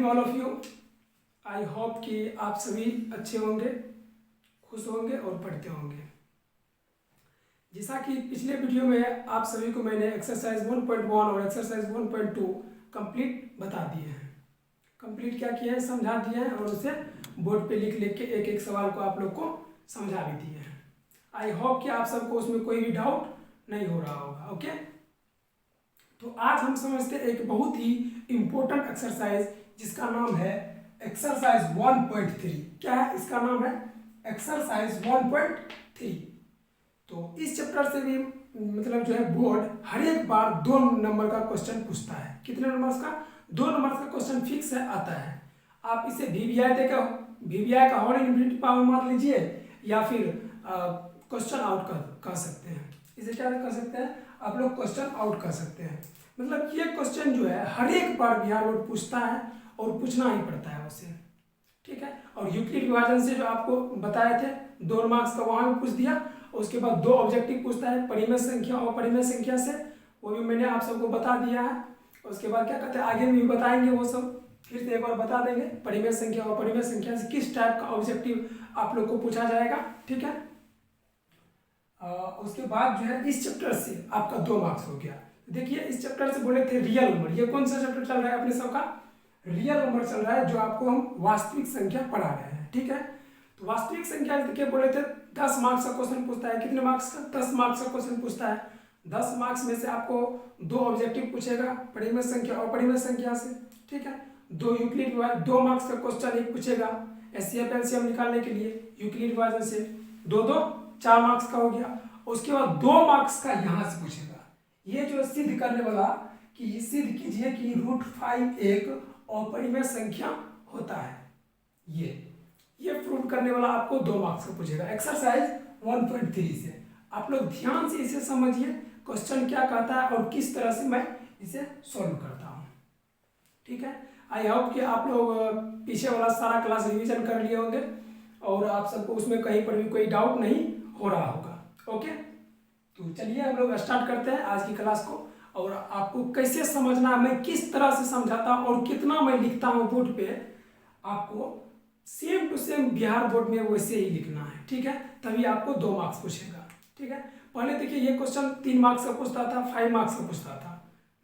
Morning all of you. I hope कि आप सभी अच्छे होंगे, खुश होंगे और पढ़ते होंगे। जैसा कि पिछले वीडियो में आप सभी को मैंने एक्सरसाइज 1.1 और एक्सरसाइज 1.2 कंप्लीट बता दिए हैं। कंप्लीट क्या किया है, समझा दिए हैं और उसे बोर्ड पे लिख लिख के एक एक सवाल को आप लोग को समझा भी दिए हैं। आई होप कि आप सबको उसमें कोई भी डाउट नहीं हो रहा होगा। ओके, तो आज हम समझते हैं एक बहुत ही इम्पोर्टेंट एक्सरसाइज जिसका नाम है एक्सरसाइज 1.3। क्या है इसका नाम है? एक्सरसाइज 1.3। तो इस चैप्टर से भी मतलब जो है बोर्ड हर एक बार 2 नंबर का क्वेश्चन पूछता है। कितने नंबर का? 2 नंबर का क्वेश्चन फिक्स है, आता है। आप इसे वीवीआई देकर वीवीआई का 1 इन्फिनिटी पावर मार लीजिए या फिर क्वेश्चन आउट कर सकते हैं। इसे क्या कर सकते हैं आप लोग? क्वेश्चन आउट कर सकते हैं। मतलब ये क्वेश्चन जो है हर एक बार बिहार बोर्ड पूछता है और पूछना ही पड़ता है उसे, ठीक है। और यूक्लिड विभाजन से जो आपको बताए थे 2 मार्क्स का, वहाँ भी पूछ दिया। उसके बाद 2 ऑब्जेक्टिव पूछता है, परिमेय संख्या और परिमेय संख्या से, वो भी मैंने आप सबको बता दिया है। उसके बाद क्या कहते हैं, आगे भी बताएंगे वो सब, फिर से एक बार बता देंगे परिमेय संख्या और परिमेय संख्या से किस टाइप का ऑब्जेक्टिव आप लोग को पूछा जाएगा, ठीक है। उसके बाद जो है इस चैप्टर से आपका 2 मार्क्स हो गया। देखिए इस चैप्टर से बोले थे रियल नंबर। ये कौन सा चैप्टर चल रहा है अपने सबका? रियल नंबर चल रहा है, जो आपको हम वास्तविक संख्या पढ़ा रहे हैं, ठीक है। तो वास्तविक संख्या देखिए बोले थे 10 मार्क्स का क्वेश्चन पूछता है। कितने मार्क्स का? 10 मार्क्स का क्वेश्चन पूछता है। 10 मार्क्स में से आपको 2 ऑब्जेक्टिव पूछेगा, परिमेय संख्या और परिमेय संख्या से, ठीक है। 2 यूक्लिड 2 मार्क्स का क्वेश्चन एक पूछेगा एचसीएफ एलसीएम निकालने के लिए यूक्लिड विभाजन से, 2 4 मार्क्स का हो गया। उसके बाद 2 मार्क्स का यहाँ से पूछेगा, ये जो सिद्ध करने वाला कि ये सिद्ध कीजिए कि √5 एक अपरिमेय संख्या होता है। ये प्रूव करने वाला आपको 2 मार्क्स का पूछेगा एक्सरसाइज 1.3 से। आप लोग ध्यान से इसे समझिए, क्वेश्चन क्या कहता है और किस तरह से मैं इसे सॉल्व करता हूँ, ठीक है। आई होप कि आप लोग पीछे वाला सारा क्लास रिवीजन कर लिए होंगे और आप सबको उसमें कहीं पर भी कोई डाउट नहीं हो रहा होगा। ओके, तो चलिए हम लोग स्टार्ट करते हैं आज की क्लास को। और आपको कैसे समझना है, मैं किस तरह से समझाता हूँ और कितना मैं लिखता हूँ बोर्ड पे, आपको same to same Bihar board में वैसे ही लिखना है, ठीक है। तभी आपको 2 मार्क्स पूछेगा, ठीक है। पहले देखिए ये क्वेश्चन 3 मार्क्स का पूछता था, 5 मार्क्स का पूछता था,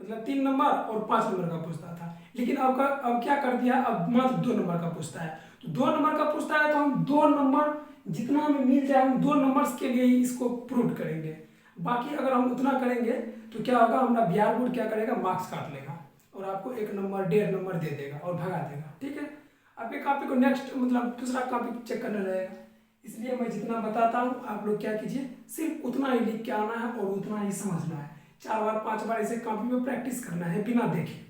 मतलब 3 नंबर और 5 नंबर का पूछता था। लेकिन अब क्या कर दिया, अब मात्र 2 नंबर का पूछता है। तो 2 नंबर का पूछता है तो हम 2 नंबर जितना हमें मिल जाए हम 2 नंबर्स के लिए ही इसको प्रूव करेंगे। बाकी अगर हम उतना करेंगे तो क्या होगा, हमारा बिहार बोर्ड क्या करेगा, मार्क्स काट लेगा और आपको 1 नंबर 1.5 नंबर दे देगा और भगा देगा, ठीक है। आपके कॉपी को नेक्स्ट मतलब दूसरा कॉपी चेक करना रहेगा। इसलिए मैं जितना बताता हूँ आप लोग क्या कीजिए, सिर्फ उतना ही लिख के आना है और उतना ही समझना है। 4 बार 5 बार ऐसे कॉपी में प्रैक्टिस करना है बिना देखे,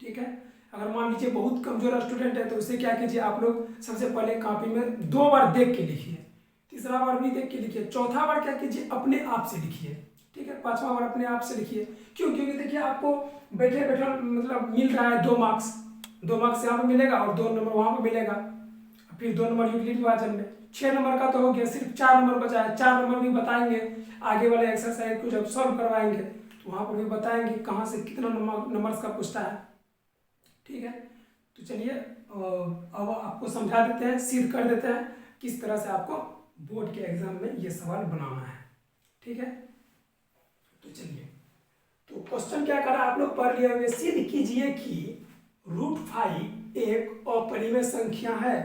ठीक है। अगर मान लीजिए बहुत कमजोर स्टूडेंट है तो उसे क्या कीजिए, आप लोग सबसे पहले कॉपी में 2 बार देख के लिखिए, तीसरा बार भी देख के लिखिए, चौथा बार क्या कीजिए, अपने आप से लिखिए, ठीक है। 5वां बार अपने आप से लिखिए। क्यों? क्योंकि देखिए आपको बैठे बैठे मतलब मिल रहा है 2 मार्क्स, 2 मार्क्स यहाँ पे मिलेगा और 2 नंबर वहाँ पे मिलेगा, फिर 2 नंबर यूक्लिड विभाजन में। 6 नंबर का तो हो गया, सिर्फ 4 नंबर बचा है। 4 नंबर भी बताएंगे आगे वाले एक्सरसाइज को जब सॉल्व करवाएंगे तो वहाँ पर भी बताएंगे कहाँ से कितना नंबर्स का पूछता है, ठीक है। तो चलिए अब आपको समझा देते हैं, सिद्ध कर देते हैं किस तरह से आपको बोर्ड के एग्जाम में ये सवाल बनाना है, ठीक है। तो चलिए, तो क्वेश्चन क्या कर रहा है आप लोग पढ़ लिए होंगे, सिद्ध कीजिए कि √5 एक अपरिमेय संख्या है।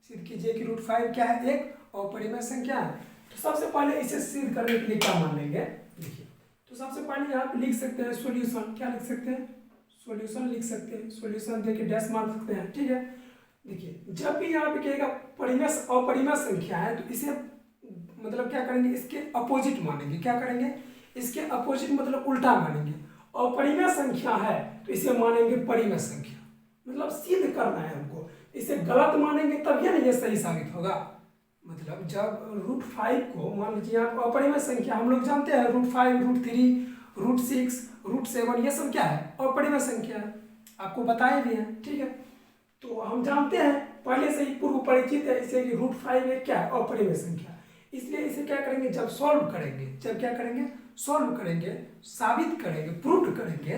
सिद्ध कीजिए कि √5 क्या है, एक अपरिमेय संख्या है। तो सबसे पहले इसे सिद्ध करने के लिए क्या मान लेंगे, देखिए। तो सबसे पहले यहाँ पे लिख सकते हैं सॉल्यूशन। क्या लिख सकते हैं? सॉल्यूशन लिख सकते हैं। सॉल्यूशन देके डैश मार सकते हैं, ठीक है। देखिए जब भी यहाँ पे कहेगा परिमेय अपरिमेय संख्या है तो इसे मतलब क्या करेंगे, इसके अपोजिट मानेंगे। क्या करेंगे? इसके अपोजिट मतलब उल्टा मानेंगे। अपरिमेय संख्या है तो इसे मानेंगे परिमेय संख्या, मतलब सिद्ध करना है हमको। इसे गलत मानेंगे तभी ना ये सही साबित होगा। मतलब जब √5 को मान लीजिए आप अपरिमेय संख्या, हम लोग जानते हैं √5 √3 √6 √7 ये सब क्या है, अपरिमेय संख्या है, आपको बताए भी हैं, ठीक है। तो हम जानते हैं पहले से ही पूर्व परिचित है इसे कि √5 एक क्या है, अपरिमेय संख्या। इसलिए इसे क्या करेंगे, जब सॉल्व करेंगे, जब क्या करेंगे, सॉल्व करेंगे, साबित करेंगे, प्रूव करेंगे,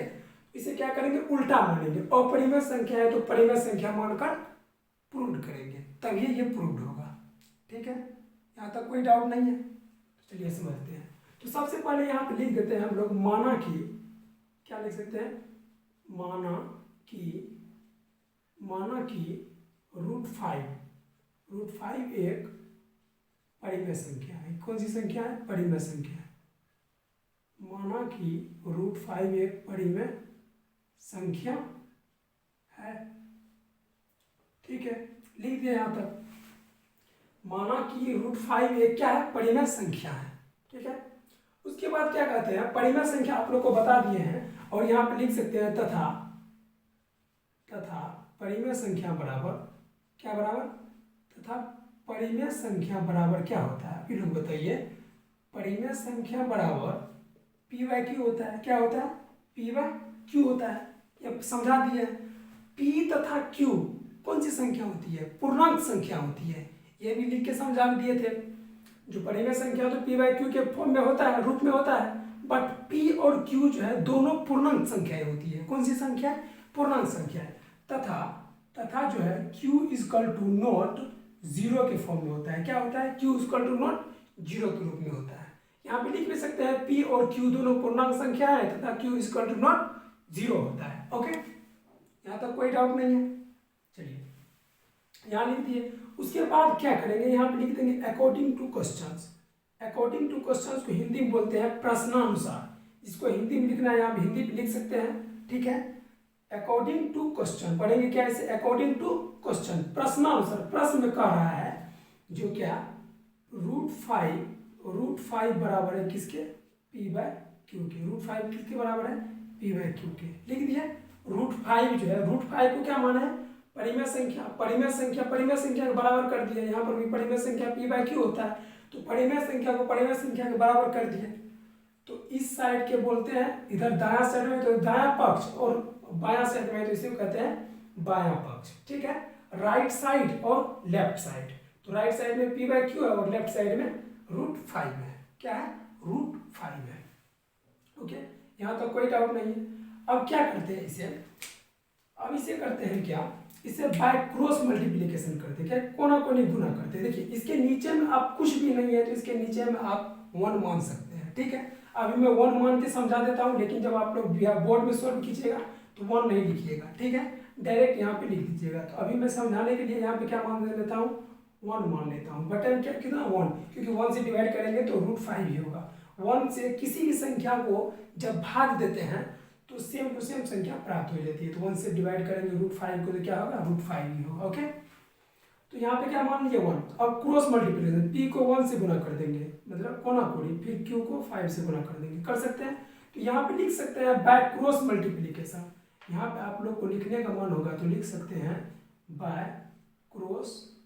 इसे क्या करेंगे, उल्टा मानेंगे। अपरिमेय संख्या है तो परिमेय संख्या मानकर प्रूव करेंगे, तभी ये प्रूव होगा। ठीक है, यहाँ तक कोई डाउट नहीं है। तो चलिए समझते हैं। तो सबसे पहले यहाँ पे लिख देते हैं हम लोग, माना कि, क्या लिख सकते हैं, माना कि √5 एक परिमेय संख्या है। कौन सी संख्या है, परिमेय संख्या है। माना कि √5 एक परिमेय संख्या है। ठीक है, लिख दिया यहाँ तक। माना कि √5 एक क्या है, परिमेय संख्या है। ठीक है, उसके बाद क्या कहते हैं, परिमेय संख्या आप लोग को बता दिए हैं, और यहाँ पे लिख सकते हैं तथा परिमेय संख्या बराबर, क्या बराबर, तथा परिमेय संख्या बराबर क्या होता है, आप लोग बताइए। परिमेय संख्या बराबर p/q होता है। क्या होता है, p/q होता है। ये समझा दिए। p तथा q कौन सी संख्या होती है, पूर्णांक संख्या होती है। ये भी लिख के समझा दिए थे। जो परिमेय संख्या तो p/q के फॉर्म में होता है, रूप में होता है, बट p और q जो है दोनों पूर्णांक संख्याएं होती है। कौन सी संख्या है, पूर्णांक संख्या है। तथा जो है q = नॉट 0 के फॉर्म में होता है। क्या होता है, q = नॉट 0 के रूप में होता है। यहाँ पे लिख भी सकते हैं p और q दोनों पूर्णांक संख्या है तथा q = नॉट 0 होता है। ओके, यहाँ तक कोई डाउट नहीं है। चलिए यहाँ लिख दिए। उसके बाद क्या करेंगे, यहाँ पे लिख देंगे according two questions. According two questions को हिंदी में बोलते हैं प्रश्नानुसार। जिसको हिंदी में लिखना है आप हिंदी में लिख सकते हैं। ठीक है, अकॉर्डिंग टू क्वेश्चन पढ़ेंगे क्या इसे, अकॉर्डिंग टू क्वेश्चन, प्रश्नानुसार। प्रश्न में कह रहा है जो क्या, √5 बराबर है किसके, p/q के। √5 किसके बराबर है, p/q के। लिख दिया। √5 जो है, √5 को क्या माना है, परिमेय संख्या। परिमेय संख्या के बराबर कर दिया। यहाँ पर भी परिमेय संख्या p/q होता है, तो परिमेय संख्या को परिमेय संख्या के बराबर कर दिए। तो इस साइड के बोलते हैं, इधर दायां साइड में तो दायां पक्ष, और बायां साइड में तो इसे कहते हैं बायां पक्ष। ठीक है, राइट साइड और लेफ्ट साइड। तो राइट साइड में p/q है और लेफ्ट साइड में √5 है। क्या है, √5 है। ओके, यहाँ तो कोई डाउट नहीं है। अब क्या करते हैं इसे, अब इसे करते हैं क्या, इसे बाय क्रॉस मल्टीप्लिकेशन करते हैं। क्या, कोना कोनी गुना करते हैं। देखिए इसके नीचे में आप कुछ भी नहीं है तो इसके नीचे में आप 1 मान सकते हैं। ठीक है, अभी मैं 1 मान के समझा देता हूँ, लेकिन जब आप लोग बोर्ड में सॉल्व कीजिएगा तो 1 नहीं लिखिएगा। ठीक है, डायरेक्ट यहाँ पे लिख दीजिएगा। तो अभी मैं समझाने के लिए यहाँ पे क्या मान लेता हूँ, 1 मान लेता हूँ। बटन क्या कितना, 1, क्योंकि 1 से डिवाइड करेंगे तो √5 ही होगा। 1 से किसी भी संख्या को जब भाग देते हैं तो सेम टू सेम संख्या प्राप्त हो जाती है। तो 1 से डिवाइड करेंगे √5 को तो क्या होगा, √5 ही होगा। ओके, तो यहाँ पे क्या मान लीजिए 1। अब क्रॉस मल्टीप्लिकेशन, p को 1 से गुना कर देंगे, मतलब कोना कोनी, फिर q को 5 से गुना कर देंगे। कर सकते हैं। तो यहाँ पे लिख सकते हैं बाय क्रॉस मल्टीप्लिकेशन। यहाँ पे आप लोग को लिखने का मन होगा तो लिख सकते हैं by cross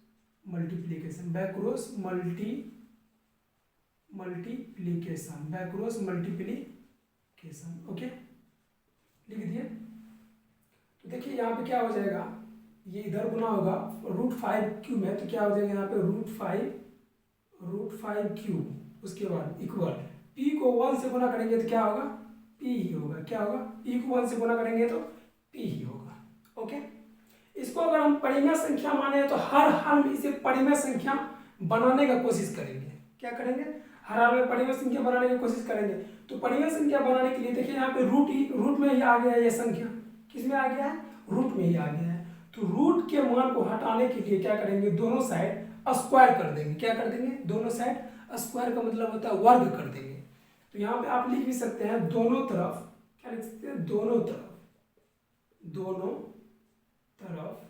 multiplication. By cross multiplication, by cross multiplication. Okay, लिख दिए। तो देखिए यहाँ पे क्या हो जाएगा, ये इधर गुना होगा √5 में, तो क्या हो जाएगा यहाँ पे √5 उसके बाद इक्वल p को 1 से गुना करेंगे तो क्या होगा, p ही होगा। क्या होगा, p को 1 से गुना करेंगे तो p ही होगा। ओके, इसको अगर हम परिमेय संख्या माने तो हर हाल में इसे परिमेय संख्या बनाने का कोशिश करेंगे। क्या करेंगे, हर हाल में परिमेय संख्या बनाने की कोशिश करेंगे। तो परिमेय संख्या बनाने के लिए देखिए यहाँ पे रूट में ही आ गया है। ये संख्या किस में आ गया है, रूट में ही आ गया है। तो रूट के मान को हटाने के लिए क्या करेंगे, दोनों साइड स्क्वायर कर देंगे। क्या कर देंगे, दोनों साइड स्क्वायर का मतलब होता है वर्ग कर देंगे। तो यहाँ पे आप लिख भी सकते हैं दोनों तरफ, क्या लिख सकते हैं, दोनों तरफ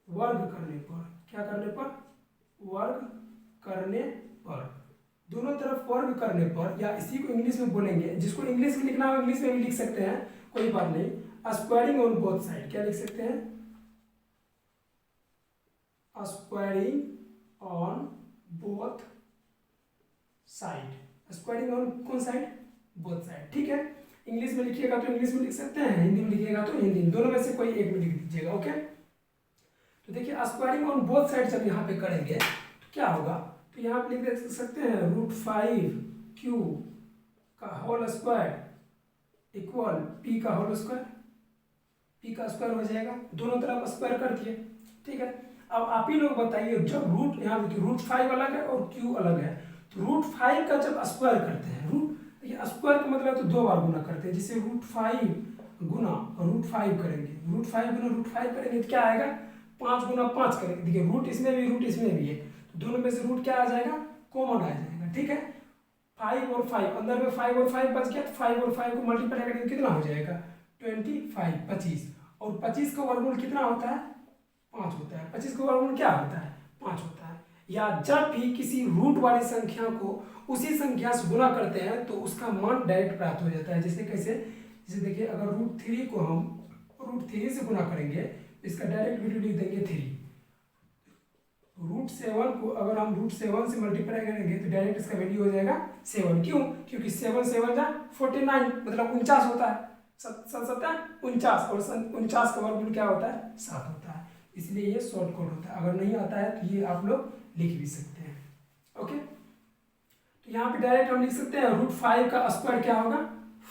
वर्ग करने पर, क्या करने पर, वर्ग करने पर, दोनों तरफ वर्ग करने पर, या इसी को इंग्लिश में बोलेंगे, जिसको इंग्लिश में लिखना हो इंग्लिश में भी लिख सकते हैं, कोई बात नहीं। स्क्वायरिंग ऑन बोथ साइड, क्या लिख सकते हैं, squaring on both side. Squaring on कौन साइड, बोथ साइड। ठीक है, इंग्लिश में लिखिएगा तो इंग्लिश में लिख सकते हैं, हिंदी में लिखिएगा तो हिंदी में, दोनों में से कोई एक में लिख दीजिएगा। ओके, तो देखिए स्क्वायरिंग ऑन बोथ साइड जब यहाँ पे करेंगे तो क्या होगा, तो यहाँ पे लिख सकते हैं √5 का होल स्क्वायर इक्वल पी का होल स्क्वायर, पी का स्क्वायर हो जाएगा, दोनों तरफ स्क्वायर कर दिए, ठीक है। अब आप ही लोग बताइए, जब रूट यहाँ देखिए रूट 5 अलग है और क्यू अलग है, तो रूट 5 का जब स्क्वायर करते हैं, रूट ये स्क्वायर का मतलब तो 2 बार गुना करते हैं, जिसे रूट 5 गुना रूट 5 करेंगे, रूट 5 गुना रूट 5 करेंगे तो क्या आएगा, 5 गुना 5 करेंगे, देखिए रूट इसमें भी है, तो दोनों में से रूट क्या आ जाएगा, कॉमन आ जाएगा, ठीक है। 5 और 5 अंदर में 5 और 5 बच गया, तो 5 और 5 को मल्टीप्लाई करेंगे कितना हो जाएगा, 25 25, और 25 का वर्गमूल कितना होता है, 5 होता है। 25 का वर्गमूल क्या होता है, 5 होता है। या जब भी किसी रूट वाली संख्या को उसी संख्या से गुना करते हैं तो उसका मान डायरेक्ट प्राप्त हो जाता है। जैसे कैसे, जैसे देखिए अगर रूट 3 को हम रूट 3 से गुना करेंगे तो इसका डायरेक्ट वैल्यू लिख देंगे 3। रूट 7 को अगर हम रूट 7 से मल्टीप्लाई करेंगे तो डायरेक्ट इसका वैल्यू हो जाएगा 7। क्यों, क्योंकि 7 7 जा 49, मतलब 49 होता है, 49, और 49 का वर्गमूल क्या होता है, 7 होता है, इसलिए ये शॉर्ट कोड होता है। अगर नहीं आता है तो ये आप लोग लिख भी सकते हैं, ओके। तो यहाँ पे डायरेक्ट हम लिख सकते हैं रूट 5 का स्क्वायर क्या होगा,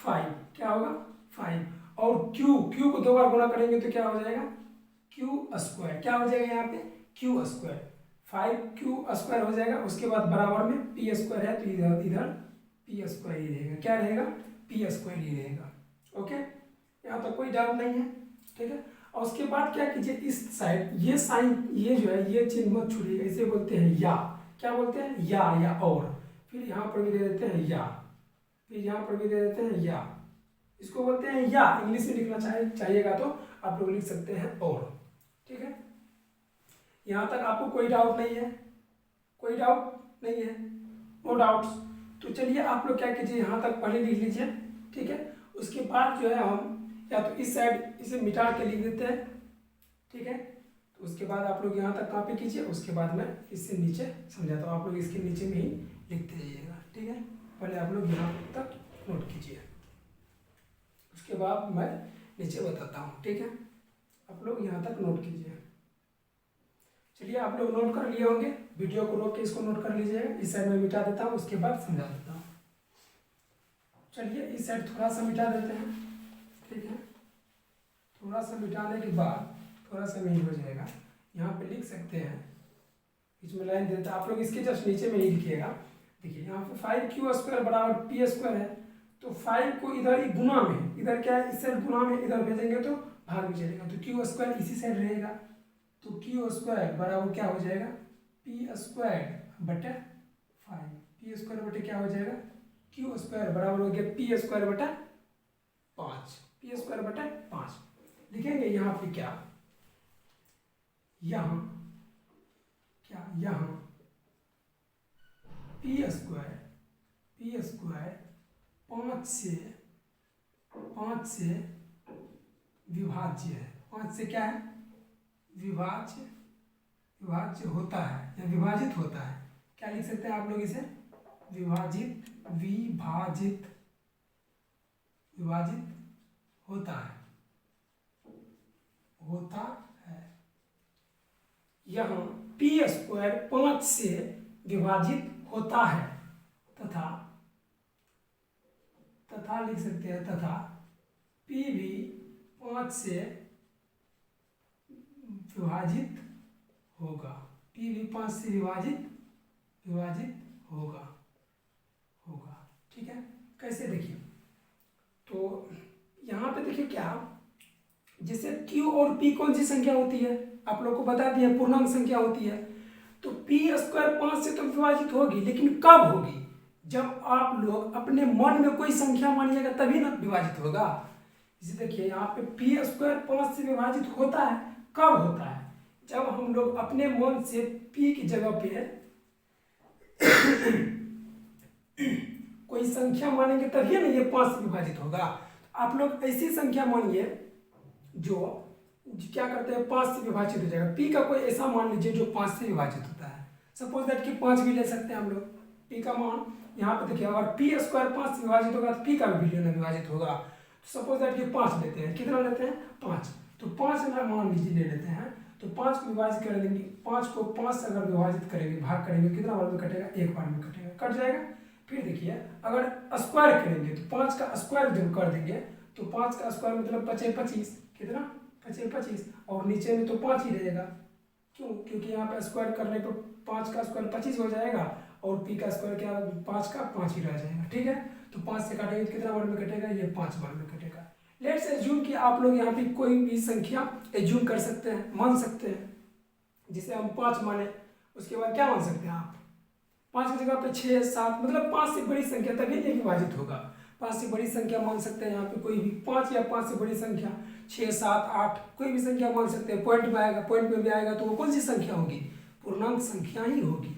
5, क्या होगा 5, और क्यू को 2 बार गुना करेंगे तो क्या हो जाएगा, क्यू स्क्वायर, क्या हो जाएगा यहाँ पे, क्यू स्क्वायर, 5 क्यू स्क्वायर हो जाएगा। उसके बाद बराबर में पी स्क्वायर है तो इधर पी स्क्वायर ही रहेगा, क्या रहेगा, पी स्क्वायर ही रहेगा, ओके। यहाँ तक कोई डाउट नहीं है, ठीक है। और उसके बाद क्या कीजिए, इस साइड ये साइन, ये जो है ये चिन्ह मत छुड़िए, ऐसे बोलते हैं या, क्या बोलते हैं, या और, फिर यहाँ पर भी दे देते हैं या, फिर यहाँ पर भी दे देते हैं या, इसको बोलते हैं या। इंग्लिश में लिखना चाहिएगा तो आप लोग लिख सकते हैं और, ठीक है। यहाँ तक आपको कोई डाउट नहीं है, कोई डाउट नहीं है, नो डाउट्स। तो चलिए आप लोग क्या कीजिए, यहाँ तक पहले लिख लीजिए, ठीक है। उसके बाद जो है हम या तो इस साइड इसे मिटा के लिख देते हैं, ठीक है। तो उसके बाद आप लोग यहाँ तक कॉपी कीजिए, उसके बाद मैं इससे नीचे समझाता हूँ, आप लोग इसके नीचे में ही लिखते जाइएगा, ठीक है। पहले आप लोग यहाँ तक नोट कीजिए, उसके बाद मैं नीचे बताता हूँ, ठीक है। आप लोग यहाँ तक नोट कीजिए। चलिए आप लोग नोट कर लिए होंगे, वीडियो को रोक के इसको नोट कर लीजिएगा। इस साइड में मिटा देता हूँ, उसके बाद समझा देता हूँ। चलिए इस साइड थोड़ा सा मिटा देते हैं, ठीक है। थोड़ा सा मिटाने के बाद थोड़ा सा में ही हो जाएगा। यहाँ पे लिख सकते हैं, इसमें लाइन देता है, आप लोग इसके जस्ट नीचे में ही लिखिएगा। देखिए यहाँ पे 5 क्यू स्क्वायर बराबर पी स्क्वायर है, तो 5 को इधर ही गुना में, इधर क्या है, इस साइड गुना में इधर भेजेंगे तो भाग में चलेगा, तो क्यू स्क्वायर इसी साइड रहेगा, तो क्यू स्क्वायर बराबर क्या हो जाएगा, पी स्क्वायर बटे 5, पी स्क्वायर बटे क्या हो जाएगा, क्यू स्क्वायर बराबर हो गया पी स्क्वायर बटा 5, पी स्क्वायर बटा 5। लिखेंगे यहाँ पे क्या, यहाँ क्या, यहाँ पी स्क्वायर 5 से विभाज्य है, 5 से क्या है, विभाज्य होता है या विभाजित होता है। क्या लिख सकते हैं आप लोग इसे, विभाजित होता है। यहाँ पी स्क्वायर 5 से विभाजित होता है, तथा लिख सकते हैं, तथा पी भी 5 से विभाजित होगा, पी भी 5 से विभाजित होगा, ठीक है। कैसे देखिए, तो यहाँ पे देखिए क्या, जैसे Q और P कौन सी संख्या होती है, आप लोग को बता दिया पूर्णांक संख्या होती है, तो P स्क्वायर 5 से तो विभाजित होगी, लेकिन कब होगी, जब आप लोग अपने मन में कोई संख्या मानिएगा तभी ना विभाजित होगा। जैसे देखिए यहाँ पे P स्क्वायर 5 से विभाजित होता है, कब होता है, जब हम लोग अपने मन से P की जगह पे कोई संख्या मानेंगे तभी ना ये 5 से विभाजित होगा। आप लोग ऐसी संख्या मानिए जो क्या करते हैं, 5 से विभाजित हो जाएगा। P का कोई ऐसा मान लीजिए जो 5 से विभाजित होता है, सपोज दैट कि 5 भी ले सकते हैं हम लोग। P का मान यहाँ पे देखिए, अगर P स्क्वायर 5 से विभाजित होगा तो P का भी वैल्यू विभाजित होगा। तो सपोज दैट कि 5 लेते हैं, कितना लेते हैं, 5, तो 5 ना मान लीजिए ले लेते हैं, तो 5 को विभाजित कर देंगे, 5 को 5 से अगर विभाजित करेंगे, भाग करेंगे, कितना बार में कटेगा, एक बार में कटेगा, कट जाएगा। फिर देखिए अगर स्क्वायर करेंगे तो 5 का स्क्वायर जब कर देंगे तो 5 का स्क्वायर मतलब 5 25, कितना 5 25, और नीचे में तो 5 ही रहेगा। क्यों? क्योंकि यहाँ पे स्क्वायर करने पर 5 का स्क्वायर 25 हो जाएगा और पी का स्क्वायर क्या 5 का 5 ही रह जाएगा। ठीक है, तो 5 से काटेंगे तो कितना बार में कटेगा, ये 5 बार में कटेगा। लेट्स एज्यूम कि आप लोग यहाँ पे कोई भी संख्या एज्यूम कर सकते हैं, मान सकते हैं, जिसे हम 5 माने। उसके बाद क्या मान सकते हैं आप, 5 की जगह पे 6 7, मतलब 5 से बड़ी संख्या तभी ये विभाजित होगा। 5 से बड़ी संख्या मान सकते हैं यहाँ पे कोई भी 5 या 5 से बड़ी संख्या 6 7 8 कोई भी संख्या मान सकते हैं। पॉइंट में आएगा, पॉइंट में भी आएगा तो वो कौन सी संख्या होगी, पूर्णांक संख्या ही होगी।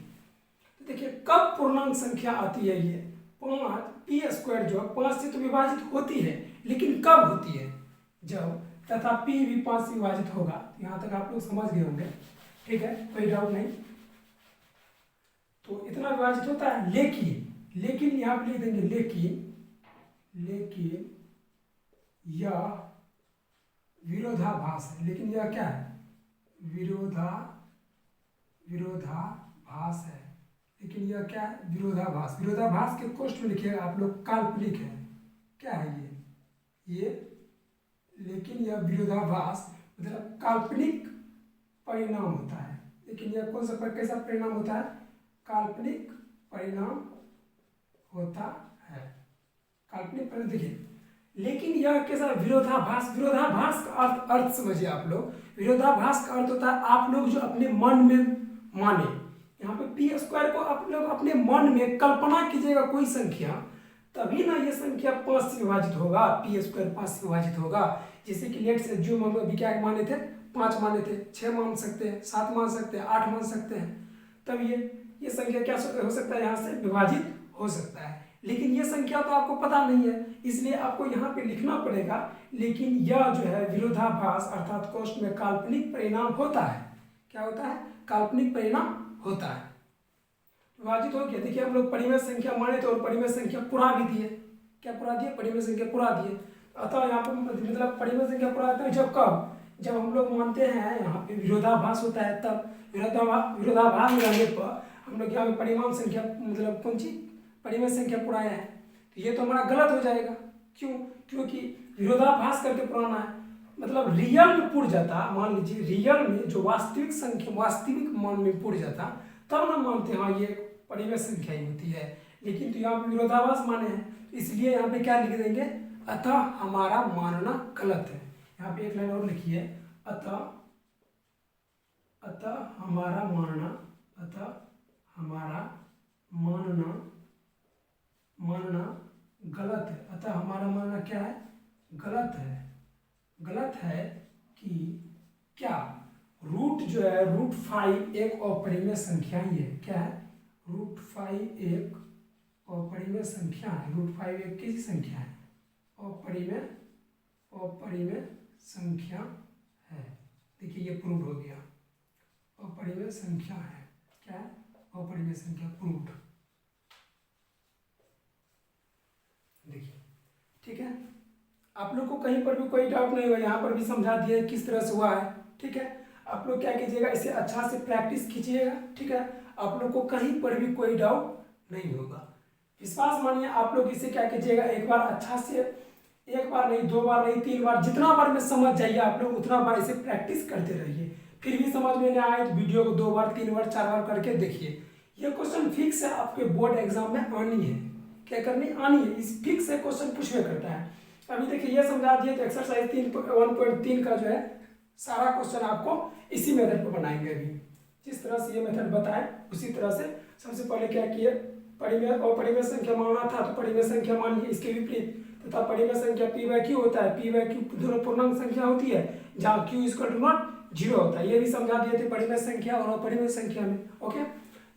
तो देखिए कब पूर्णांक संख्या आती है, ये 5 पी स्क्वायर जो 5 से तो विभाजित होती है, लेकिन कब होती है, जब तथा पी भी 5 से विभाजित होगा। यहाँ तक आप लोग समझ गए होंगे, ठीक है, कोई डाउट नहीं। तो इतना विभाजित होता है, लेकिन यहाँ पे लिख देंगे लेकिन यह विरोधाभास है। लेकिन यह क्या है, विरोधाभास है। लेकिन यह क्या है, विरोधाभास। विरोधाभास के कोष्ठ में लिखिएगा आप लोग, काल्पनिक है। क्या है ये लेकिन यह विरोधाभास मतलब काल्पनिक परिणाम होता है। लेकिन यह कौन सा कैसा परिणाम होता है, काल्पनिक परिणाम होता है। काल्पनिक परिणाम देखिए, लेकिन यह कैसा विरोधाभास। विरोधाभास का अर्थ समझिए आप लोग। विरोधाभास का अर्थ होता है आप लोग जो अपने मन में माने। यहाँ पे पी स्क्वायर को आप लोग अपने मन में कल्पना कीजिएगा कोई संख्या, तभी ना ये संख्या 5 से विभाजित होगा, पी स्क्वायर 5 से विभाजित होगा। जैसे कि लेट्स एज्यूम हम अभी क्या माने थे, 5 माने थे, 6 मान सकते हैं, 7 मान सकते हैं, 8 मान सकते हैं, तब ये संख्या क्या हो सकता है, यहाँ से विभाजित हो सकता है। लेकिन ये संख्या तो आपको पता नहीं है, इसलिए आपको यहाँ पे लिखना पड़ेगा लेकिन यह जो है विरोधाभास अर्थात कोष्ठ में काल्पनिक परिणाम होता है। क्या होता है, काल्पनिक परिणाम होता है। विभाजित हो गया। देखिए हम लोग परिमेय संख्या माने थे और परिमेय संख्या पुरा भी दिए। क्या पुरा दिए, परिमेय संख्या पुरा दिए। अतः यहाँ पर मतलब परिमेय संख्या पुरा देते हैं जब कब, जब हम लोग मानते हैं यहाँ पे विरोधाभास होता है, तब विरोधाभास रहने पर हम लोग यहाँ पे परिमाण संख्या मतलब कौन सी परिमेय संख्या पुराया है, तो ये तो हमारा गलत हो जाएगा। क्यों? क्योंकि विरोधाभास करके पुराना है, मतलब रियल में पुर जाता, मान लीजिए रियल में जो वास्तविक संख्या वास्तविक मान में पुर जाता, तब ना मानते हैं हाँ ये परिमेय संख्या ही होती है। लेकिन तो यहाँ पे विरोधाभास माने हैं, इसलिए यहाँ पे क्या लिख देंगे, अतः हमारा मानना गलत है। यहाँ पे एक लाइन और लिखिए, अतः हमारा मानना गलत है। अतः हमारा मानना क्या है, गलत है कि क्या रूट जो है √5 एक अपरिमेय संख्या ही है। क्या है, √5 एक अपरिमेय संख्या है। √5 एक कैसी संख्या है, अपरिमेय संख्या है। देखिए ये प्रूव हो गया, अपरिमेय संख्या है। क्या है, अपरिमेय संख्या प्रूव्ड। देखिए ठीक है, आप लोग को कहीं पर भी कोई डाउट नहीं हुआ, यहाँ पर भी समझा दिया किस तरह से हुआ है। ठीक है, आप लोग क्या कीजिएगा, इसे अच्छा से प्रैक्टिस कीजिएगा। ठीक है, आप लोग को कहीं पर भी कोई डाउट नहीं होगा, विश्वास मानिए। आप लोग इसे क्या कीजिएगा, एक बार अच्छा से, एक बार नहीं, 2 बार नहीं, 3 बार, जितना बार में समझ जाइए आप लोग उतना बार इसे प्रैक्टिस करते रहिए। फिर भी समझ में नहीं आए तो वीडियो को 2 बार 3 बार 4 बार करके देखिए। ये क्वेश्चन फिक्स है, आपके बोर्ड एग्जाम में आनी है। क्या करनी, आनी है, इस फिक्स से क्वेश्चन पूछवे करता है। अभी देखिए ये समझा दिए, तो एक्सरसाइज 1.3 का जो है सारा क्वेश्चन आपको इसी मेथड पर बनाएंगे। अभी जिस तरह से ये मेथड बताए उसी तरह से सबसे पहले क्या किए, परिमेय और परिमेय संख्या मानना था तो परिमेय संख्या मान ली, इसके विपरीत तथा परिमेय संख्या p/q होता है। p/q दोनों पूर्णांक संख्या होती है जहाँ q = 0 होता है। ये भी समझा दिए थे परिमेय संख्या और अपरिमेय संख्या में। ओके,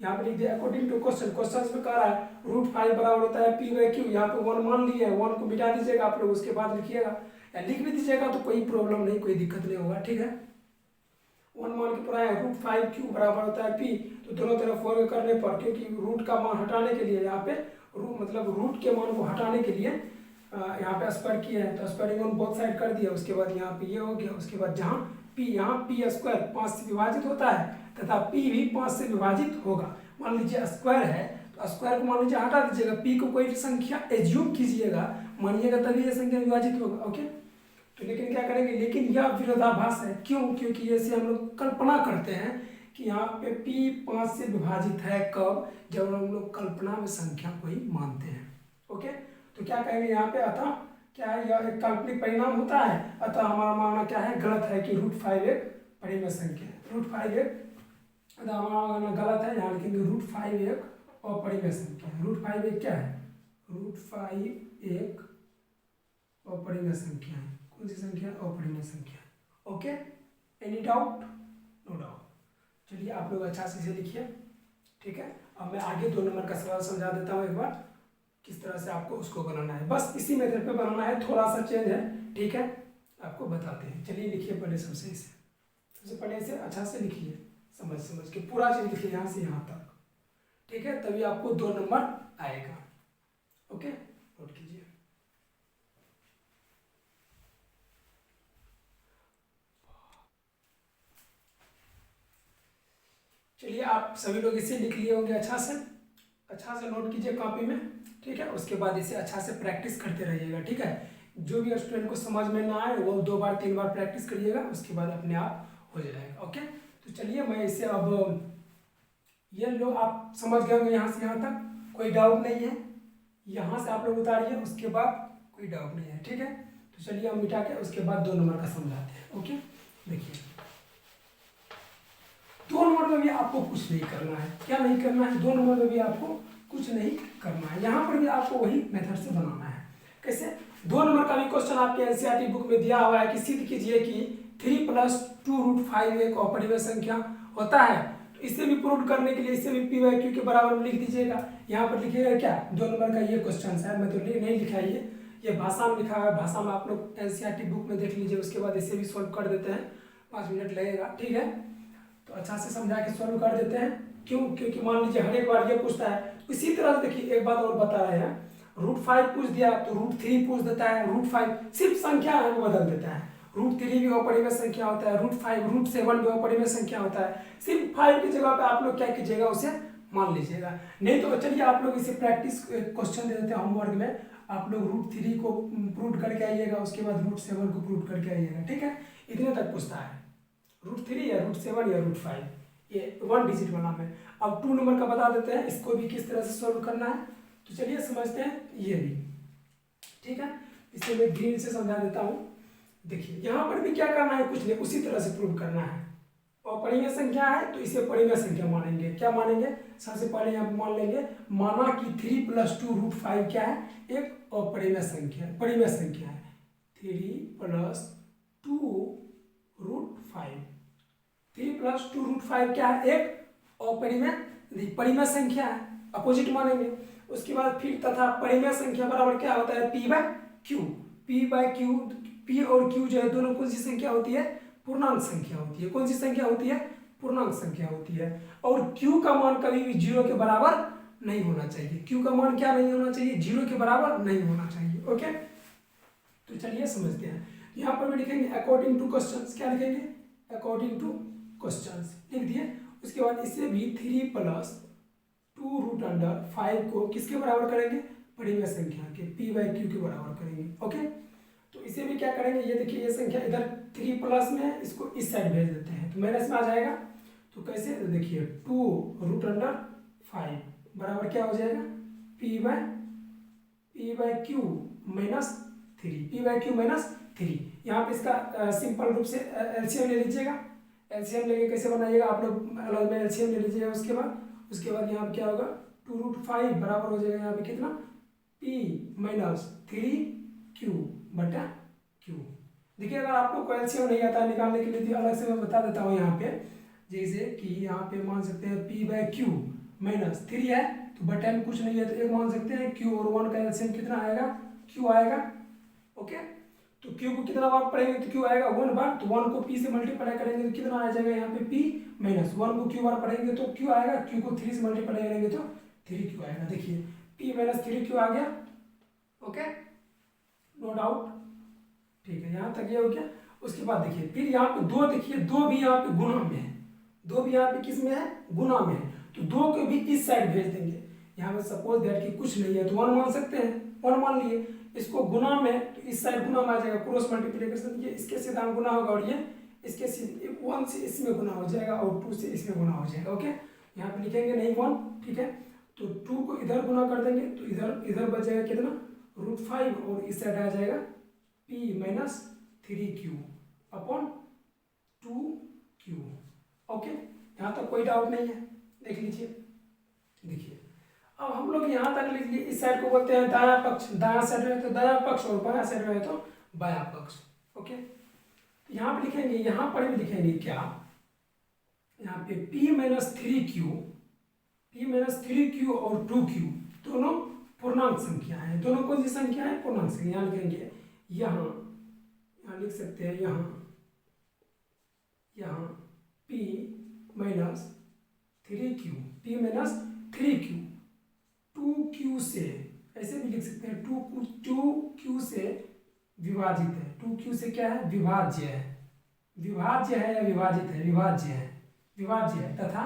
यहाँ पे लिख दिया अकॉर्डिंग टू क्वेश्चन में कह रहा है √5 बराबर होता है p/q। यहाँ पे 1 मान लिए, 1 को मिटा दीजिएगा आप लोग, उसके बाद लिखिएगा या लिख भी दीजिएगा तो कोई प्रॉब्लम नहीं, कोई दिक्कत नहीं होगा। ठीक है, 1 मान के पूरा है, √5q बराबर होता है p, तो दोनों तरफ वर्ग करने पर, क्योंकि रूट का मान हटाने के लिए यहाँ पे मतलब रूट के मान को हटाने के लिए यहाँ पे स्क्वायर किए हैं, तो स्क्वायरिंग ऑन बोथ साइड कर दिया। उसके बाद यहाँ पे ये हो गया, उसके बाद जहाँ p, यहाँ p² 5 से विभाजित होता है तथा p भी 5 से विभाजित होगा। मान लीजिए स्क्वायर है तो स्क्वायर को मान लीजिए हटा दीजिएगा, पी को कोई संख्या एज्यूम कीजिएगा, मानिएगा तभी ये संख्या विभाजित होगा। ओके, तो लेकिन क्या करेंगे, लेकिन यह विरोधाभास है। क्यों? क्योंकि ऐसे हम लोग कल्पना करते हैं कि यहाँ पे p 5 से विभाजित है, कब? जब हम लोग कल्पना में संख्या को ही मानते हैं। ओके, तो क्या कहेंगे यहाँ पे, अतः क्या है, यह एक काल्पनिक परिणाम होता है, अतः हमारा मानना क्या है, गलत है कि √5 एक परिमेय संख्या है। √5 एक, अतः हमारा मानना गलत है, यहाँ लिखेंगे √5 एक अपरिमेय संख्या है। √5 एक क्या है, √5 एक अपरिमेय संख्या है। कौन सी संख्या? अपरिमेय संख्या। Okay, any doubt? No doubt. चलिए आप लोग अच्छा से इसे लिखिए, ठीक है। अब मैं आगे 2 नंबर का सवाल समझा देता हूँ एक बार, किस तरह से आपको उसको बनाना है। बस इसी मेथड पे बनाना है, थोड़ा सा चेंज है, ठीक है, आपको बताते हैं। चलिए लिखिए पहले सबसे पहले इसे अच्छा से लिखिए, समझ के पूरा चीज लिखिए यहाँ से यहाँ तक, ठीक है, तभी आपको 2 नंबर आएगा। ओके, नोट कीजिए। चलिए आप सभी लोग इसे लिख लिए होंगे, अच्छा से नोट कीजिए कॉपी में, ठीक है। उसके बाद इसे अच्छा से प्रैक्टिस करते रहिएगा, ठीक है। जो भी स्टूडेंट को समझ में ना आए वो 2 बार 3 बार प्रैक्टिस करिएगा, उसके बाद अपने आप हो जाएगा। ओके, तो चलिए मैं इसे अब, ये लो आप समझ गए होंगे यहाँ से यहाँ तक, कोई डाउट नहीं है। यहाँ से आप लोग उतारिए, उसके बाद कोई डाउट नहीं है, ठीक है। तो चलिए हम मिटा के उसके बाद 2 नंबर का समझाते हैं। ओके, देखिए 2 नंबर में भी आपको कुछ नहीं करना है। क्या नहीं करना है? 2 नंबर में भी आपको कुछ नहीं करना है। यहाँ पर भी आपको वही मेथड से बनाना है। कैसे? 2 नंबर का भी क्वेश्चन आपके एनसीईआरटी बुक में दिया हुआ है कि सिद्ध कीजिए कि 3 + 2√5 एक अपरिमेय संख्या होता है। तो इसे भी प्रूव करने के लिए इसे भी p/q के बराबर में लिख दीजिएगा। यहाँ पर लिखिएगा क्या, 2 नंबर का ये क्वेश्चन है, मैं तो नहीं लिखा है, ये भाषा में लिखा है, भाषा में आप लोग एनसीईआरटी बुक में देख लीजिए। उसके बाद इसे भी सॉल्व कर देते हैं, 5 मिनट लगेगा, ठीक है। तो अच्छा से समझा के सॉल्व कर देते हैं। क्यों? क्योंकि मान लीजिए हर एक बार ये पूछता है। इसी तरह से देखिए एक बात और बता रहे हैं, √5 पूछ दिया तो √3 पूछ देता है, √5 सिर्फ संख्या है वो बदल देता है। √3 भी अपरिमेय संख्या होता है, √5 √7 भी अपरिमेय संख्या होता है। सिर्फ 5 की जगह पे आप लोग क्या कीजिएगा, उसे मान लीजिएगा। नहीं तो चलिए आप लोग इसे प्रैक्टिस क्वेश्चन दे देते हैं होमवर्क में, आप लोग √3 को प्रूव करके आइएगा, उसके बाद √7 को प्रूव करके आइएगा, ठीक है। इतने तक पूछता है, √3 या √7 या √5, ये 1 डिजिट वाला में। अब 2 नंबर का बता देते हैं, इसको भी किस तरह से सॉल्व करना है। तो चलिए समझते हैं ये भी, ठीक है। इसे मैं ग्रीन से समझा देता हूँ। देखिए यहाँ पर भी क्या करना है, कुछ नहीं, उसी तरह से प्रूव करना है। अपरिमेय संख्या है तो इसे परिमेय संख्या मानेंगे। क्या मानेंगे? सबसे पहले यहाँ मान लेंगे, माना कि 3 + 2√5 क्या है, एक अपरिमेय संख्या, परिमेय संख्या है। 3 + 2√5, 3 + 2√5 क्या है, एक अपरिमेय परिमेय संख्या है, अपोजिट मानेंगे। उसके बाद फिर तथा परिमेय संख्या बराबर क्या होता है, p/q। p/q, p और q जो है दोनों कौन सी संख्या होती है, पूर्णांक संख्या होती है। कौन सी संख्या होती है, पूर्णांक संख्या होती है। और q का मान कभी भी 0 के बराबर नहीं होना चाहिए। q का मान क्या नहीं होना चाहिए, 0 के बराबर नहीं होना चाहिए। ओके, तो चलिए समझते हैं। यहाँ पर भी लिखेंगे अकॉर्डिंग टू क्वेश्चंस, क्या लिखेंगे, अकॉर्डिंग टू क्वेश्चंस लिख दिए। उसके बाद इसे भी 3 + 2√5 को किसके बराबर करेंगे, परिमेय संख्या के p/q के बराबर करेंगे। ओके, तो इसे भी क्या करेंगे, ये देखिए ये संख्या इधर 3+ में है, इसको इस साइड भेज देते हैं तो माइनस में आ जाएगा। तो कैसे, तो देखिए 2√5 बराबर क्या हो जाएगा, p/q -3, p/q -3। यहाँ पे इसका सिंपल रूप से एलसीएम ले लीजिएगा। एलसीएम लेके कैसे बनाइएगा आप लोग, अलग में एलसीएम ले लीजिएगा। उसके बाद यहाँ पे क्या होगा, 2√5 बराबर हो जाएगा यहाँ पे कितना, p-3q/q। देखिए अगर आप लोग को एलसीएम नहीं आता निकालने के लिए अलग से मैं बता देता हूँ यहाँ पे, जैसे कि यहाँ पे मान सकते हैं p/q -3 है तो बटा में कुछ नहीं है तो एक मान सकते हैं, q और 1 का एलसीएम कितना आएगा, q आएगा। ओके, तो q को कितना बार पढ़ेंगे तो q आएगा 1 बार, तो 1 को p से मल्टीप्लाई करेंगे तो कितना आ जाएगा यहाँ पे p -1 को q बार पढ़ेंगे तो q आएगा, q को 3 से मल्टीप्लाई करेंगे तो 3q आएगा। देखिए p -3q आ गया। ओके, नो डाउट, ठीक है, यहाँ तक ये हो गया। उसके बाद देखिए फिर यहाँ पे 2, देखिए 2 भी यहाँ पे गुणा में है, 2 भी यहाँ पे किस में है, गुणा में है, तो 2 को भी इस साइड भेज देंगे। यहाँ पे सपोज दैट कि कुछ नहीं है तो 1 मान सकते हैं, 1 मान लिए। इसको गुना में तो इस साइड गुना में आ जाएगा, क्रॉस मल्टीप्लिकेशन, ये इसके सीधा गुना होगा और ये इसके 1 से इसमें गुना हो जाएगा और 2 से इसमें गुना हो जाएगा। ओके, यहाँ पे लिखेंगे नहीं 1, ठीक है, तो 2 को इधर गुना कर देंगे तो इधर बच जाएगा कितना, √5 और इस साइड आ जाएगा p - 3q upon 2q। Okay, यहाँ तक कोई डाउट नहीं है, देख लीजिए। देखिए अब हम लोग यहाँ तक लिख लिए, इस साइड को बोलते हैं दायां पक्ष, दायां साइड में है तो दायां पक्ष और बायां साइड में है तो बायां पक्ष। ओके, यहाँ पे लिखेंगे, यहाँ पर भी लिखेंगे क्या, यहाँ पे p - 3q और 2q दोनों पूर्णांक संख्या है। दोनों कौन सी संख्या है, पूर्णांक संख्या। यहाँ लिखेंगे, यहाँ लिख सकते हैं, यहाँ p - 3q 2q से, ऐसे भी लिख सकते हैं 2q से विभाजित है। 2q से क्या है, विभाज्य है, विभाज्य है या विभाजित है, विभाज्य है तथा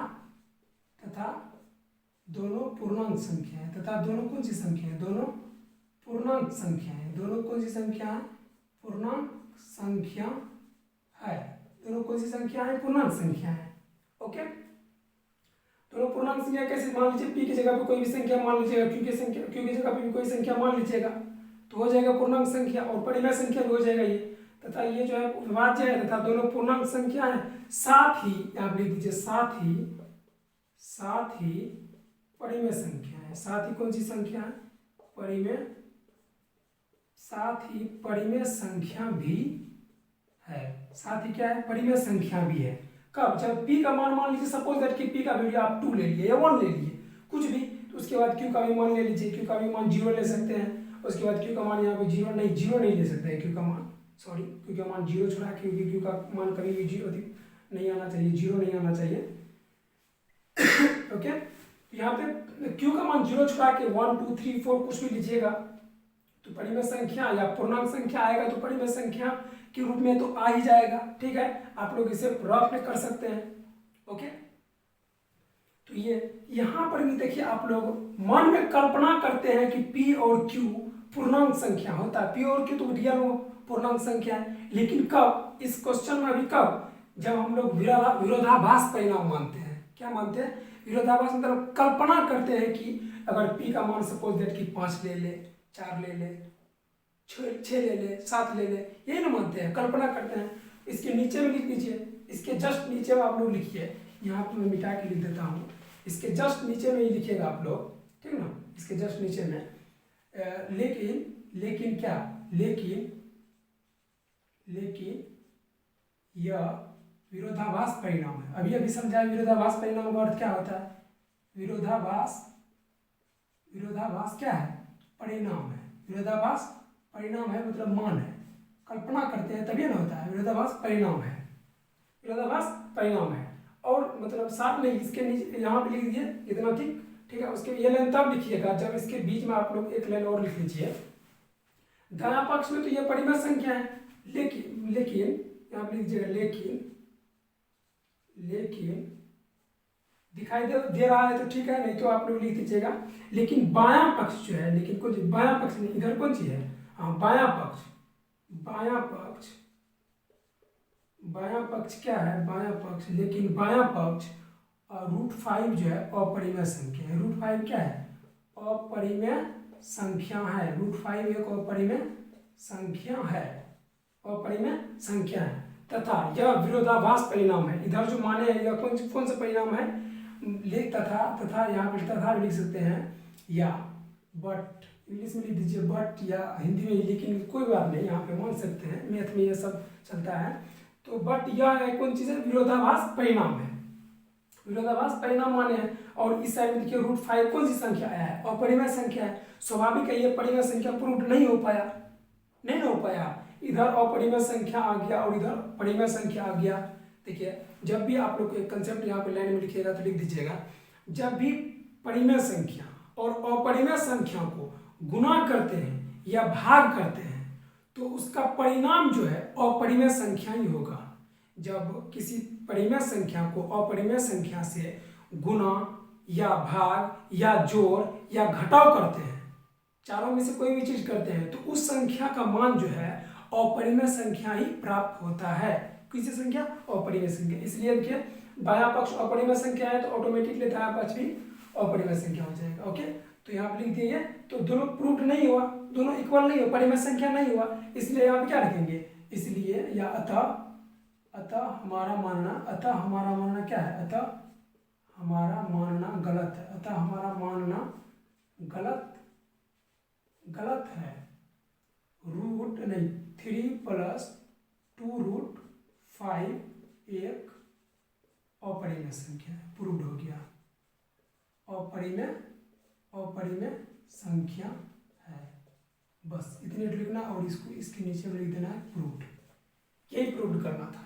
दोनों पूर्णांक संख्या है। तथा दोनों कौन सी संख्या है, दोनों पूर्णांक संख्या है। दोनों कौन सी संख्या है, पूर्णांक संख्या है। दोनों कौन सी संख्या है, पूर्णांक संख्या है। ओके, दोनों पूर्णांक संख्या कैसे, मान लीजिए p की जगह पे कोई भी संख्या मान लीजिएगा, q की जगह पे भी कोई संख्या मान लीजिएगा तो हो जाएगा पूर्णांक संख्या, और परिमेय संख्या भी हो जाएगा ये। तथा ये जो है विभाज्य है तथा दोनों पूर्णांक संख्या है। साथ ही आप लिख दीजिए, साथ ही परिमेय संख्या है। साथ ही कौन सी संख्या है, परिमेय, साथ ही परिमेय संख्या भी है। साथ ही क्या है, परिमेय संख्या भी है। कब, जब p का मान लीजिए, सपोज दैट कि p का वैल्यू आप 2 ले लिए या 1 ले लिए, कुछ भी, तो उसके बाद q का भी मान ले लीजिए। q का भी मान 0 ले सकते हैं, उसके बाद q का मान यहाँ पे 0 नहीं ले सकते हैं। q का मान, सॉरी, q का मान 0 छोड़ा, क्योंकि q का मान कभी भी 0 नहीं आना चाहिए, 0 नहीं आना चाहिए। ओके, यहाँ पे q का मान 0 छोड़ा के 1 2 3 4 कुछ भी लीजिएगा तो परिमेय संख्या या पूर्णांक संख्या आएगा तो परिमेय संख्या के रूप में तो आ ही जाएगा। ठीक है, आप लोग इसे रफ में कर सकते हैं। ओके, तो ये यहाँ पर भी देखिए, आप लोग मन में कल्पना करते हैं कि p और q पूर्णांक संख्या होता है। p और q तो रियल पूर्णांक संख्या है, लेकिन कब, इस क्वेश्चन में अभी कब, जब हम लोग विरोधाभास परिणाम मानते हैं। क्या मानते हैं, विरोधाभास मतलब कल्पना करते हैं कि अगर p का मान सपोज दैट कि 5 ले ले, 4 ले ले, 6 ले ले, 7 ले ले, यही ना मानते हैं, कल्पना करते हैं। इसके नीचे में लिख दीजिए, इसके जस्ट नीचे में आप लोग लिखिए, यहाँ पर मैं मिटा के लिख देता हूँ। इसके जस्ट नीचे में ही लिखिएगा आप लोग, ठीक ना, इसके जस्ट नीचे में लेकिन क्या, लेकिन यह विरोधाभास परिणाम है। अभी समझाया विरोधाभास परिणाम का अर्थ क्या होता है। विरोधाभास क्या है, परिणाम है। विरोधाभास परिणाम है मतलब मान है, कल्पना करते हैं तभी ना होता है। विरोधाभास परिणाम है, विरोधाभास परिणाम है। और मतलब साथ नहीं, इसके नीचे यहाँ पे लिख दीजिए इतना, ठीक है। उसके ये लाइन तब लिखिएगा जब इसके बीच में आप लोग एक लाइन और लिख लीजिए। दायां पक्ष में तो ये परिमेय संख्या है, लेकिन यहाँ पे लिख दीजिएगा, लेकिन दिखाई दे रहा है तो ठीक है, नहीं तो आप लोग लिख दीजिएगा। लेकिन बायां पक्ष जो है, लेकिन कुछ बायां पक्ष नहीं, इधर कौन सी है, हाँ बायां पक्ष क्या है, बायां पक्ष, लेकिन बायां पक्ष √5 जो है अपरिमेय संख्या है। √5 क्या है, अपरिमेय संख्या है। √5 एक अपरिमेय संख्या है, अपरिमेय संख्या है। तथा यह विरोधाभास परिणाम है। इधर जो माने हैं यह कौन सा परिणाम है, तथा यहाँ पे तथा भी लिख सकते हैं, या बट, इंग्लिश में लिख दीजिए बट, या हिंदी में, लेकिन कोई बात नहीं, यहाँ पे मान सकते हैं, मैथ में ये सब चलता है। तो बट यह कौन चीज़ है, विरोधाभास परिणाम है। विरोधाभास परिणाम माने हैं। और इस साइड में देखिए √5 कौन सी संख्या आया है, अपरिमेय संख्या है। स्वाभाविक है ये परिमेय संख्या प्रूव नहीं हो पाया। इधर अपरिमेय संख्या आ गया और इधर परिमेय संख्या आ गया। देखिए, जब भी आप लोग एक कंसेप्ट यहाँ पे लाइन में लिखिएगा तो लिख दीजिएगा, जब भी परिमेय संख्या और अपरिमेय संख्या को गुना करते हैं या भाग करते हैं तो उसका परिणाम जो है अपरिमेय संख्या ही होगा। जब किसी परिमेय संख्या को अपरिमेय संख्या से गुना, या भाग या जोड़ या घटाव करते हैं, चारों में से कोई भी चीज करते हैं, तो उस संख्या का मान जो है अपरिमेय संख्या ही प्राप्त होता है। किसी संख्या? अपरिमेय संख्या। इसलिए देखिए बायां पक्ष अपरिमेय संख्या है तो ऑटोमेटिकली दायां पक्ष भी अपरिमेय संख्या हो जाएगा। ओके, तो यहाँ पे लिख दिए तो दोनों प्रूफ नहीं हुआ, दोनों इक्वल नहीं हुआ, परिमेय संख्या नहीं हुआ, इसलिए यहाँ पे क्या लिखेंगे? इसलिए या अतः हमारा मानना क्या है? अतः हमारा मानना गलत है। अतः हमारा मानना गलत है। रूट नहीं 3 + 2√5 एक अपरिमेय संख्या है। प्रूव्ड हो गया, अपरिमेय संख्या है। बस इतने लिखना और इसको इसके नीचे में लिख देना है प्रूव्ड। यही प्रूव्ड करना था,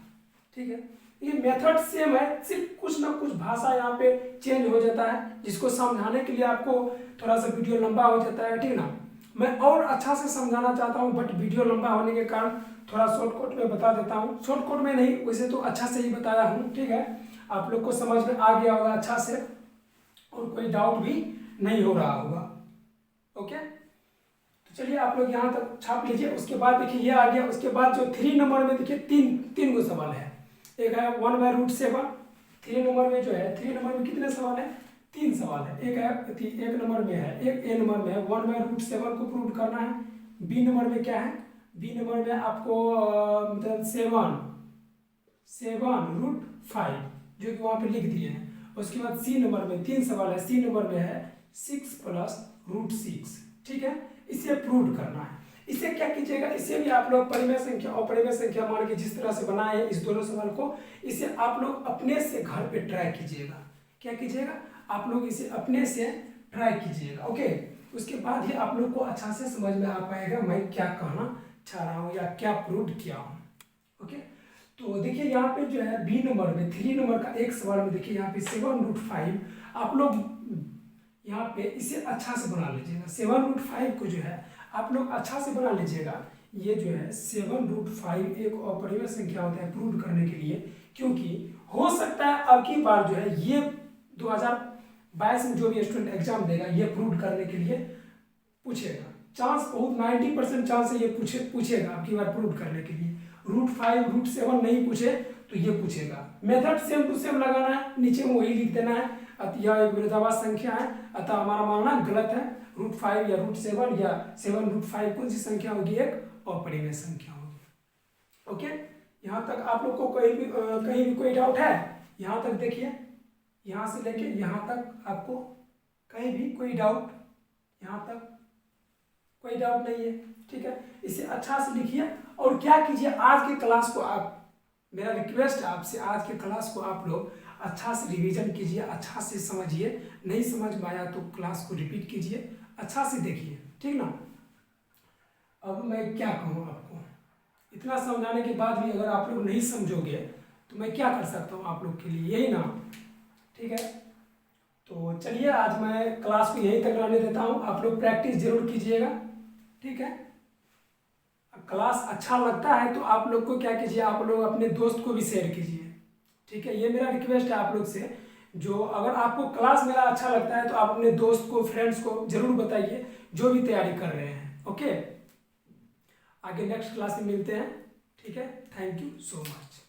ठीक है। ये मेथड सेम है, सिर्फ कुछ ना कुछ भाषा यहाँ पे चेंज हो जाता है, जिसको समझाने के लिए आपको थोड़ा सा वीडियो लंबा हो जाता है, ठीक ना। मैं और अच्छा से समझाना चाहता हूँ बट वीडियो लंबा होने के कारण थोड़ा शॉर्टकट में बता देता हूँ। शॉर्टकट में नहीं, वैसे तो अच्छा से ही बताया हूँ, ठीक है। आप लोग को समझ में आ गया होगा अच्छा से और कोई डाउट भी नहीं हो रहा होगा। ओके, तो चलिए आप लोग यहाँ तक छाप लीजिए। उसके बाद देखिए ये आ गया। उसके बाद जो 3 नंबर में देखिए तीन गो सवाल है। एक है 1/√7। 3 नंबर में जो है 3 नंबर में कितने सवाल है? 3 सवाल है। एक नंबर में है, एक ए नंबर में है 1/√7 को प्रूव करना है। बी नंबर में क्या है? बी नंबर में आपको मतलब 7√5 जो कि वहाँ पे लिख दिए हैं। उसके बाद सी नंबर में 3 सवाल है। सी नंबर में है 6 + √6, ठीक है। इसे प्रूव करना है। इसे क्या कीजिएगा? इसे भी आप लोग परिमेय संख्या और अपरिमेय संख्या मान के जिस तरह से बनाए हैं इस दोनों सवाल को, इसे आप लोग अपने से घर पे ट्राई कीजिएगा। क्या कीजिएगा? आप लोग इसे अपने से ट्राई कीजिएगा। ओके, उसके बाद ही आप लोग को अच्छा से समझ में आ पाएगा मैं क्या कहना चाह रहा हूँ या क्या प्रूव किया हूँ। ओके, तो देखिए यहाँ पे जो है बी नंबर में 3 नंबर का एक सवाल में देखिए यहाँ पे 7√5 आप लोग यहाँ पे इसे अच्छा से बना लीजिएगा। 7√5 को जो है आप लोग अच्छा से बना लीजिएगा। ये जो है 7√5 एक अपरिमेय संख्या होता है प्रूव करने के लिए, क्योंकि हो सकता है अब की बार जो है ये 2022 में जो भी स्टूडेंट एग्जाम देगा ये प्रूव करने के लिए पूछेगा। चांस बहुत 90% चांस है ये पूछेगा अब की बार प्रूव करने के लिए। √5 √7 नहीं पूछे तो ये पूछेगा। मेथड सेम टू सेम लगाना है, नीचे में वही लिख देना है। यह एक विरोधाभास संख्या है, अतः हमारा मानना गलत है। √5 या √7 या 7√5 कौन सी संख्या होगी? एक अपरिमेय संख्या होगी। ओके, यहाँ तक आप लोग को कहीं भी कोई डाउट है? यहाँ तक देखिए, यहाँ से लेके यहाँ तक आपको कहीं भी कोई डाउट? यहाँ तक कोई डाउट नहीं है, ठीक है। इसे अच्छा से लिखिए और क्या कीजिए, आज के क्लास को आप, मेरा रिक्वेस्ट है आपसे, आज के क्लास को आप लोग अच्छा से रिवीजन कीजिए, अच्छा से समझिए। नहीं समझ में आया तो क्लास को रिपीट कीजिए, अच्छा से देखिए, ठीक ना। अब मैं क्या कहूँ आपको, इतना समझाने के बाद भी अगर आप लोग नहीं समझोगे तो मैं क्या कर सकता हूँ आप लोग के लिए, यही ना, ठीक है। तो चलिए आज मैं क्लास को यहीं तक रहने देता हूँ। आप लोग प्रैक्टिस जरूर कीजिएगा, ठीक है। क्लास अच्छा लगता है तो आप लोग को क्या कीजिए, आप लोग अपने दोस्त को भी शेयर कीजिए, ठीक है। ये मेरा रिक्वेस्ट है आप लोग से। जो अगर आपको क्लास मेरा अच्छा लगता है तो आप अपने दोस्त को, फ्रेंड्स को जरूर बताइए जो भी तैयारी कर रहे हैं। ओके, आगे नेक्स्ट क्लास में मिलते हैं, ठीक है। Thank you so much.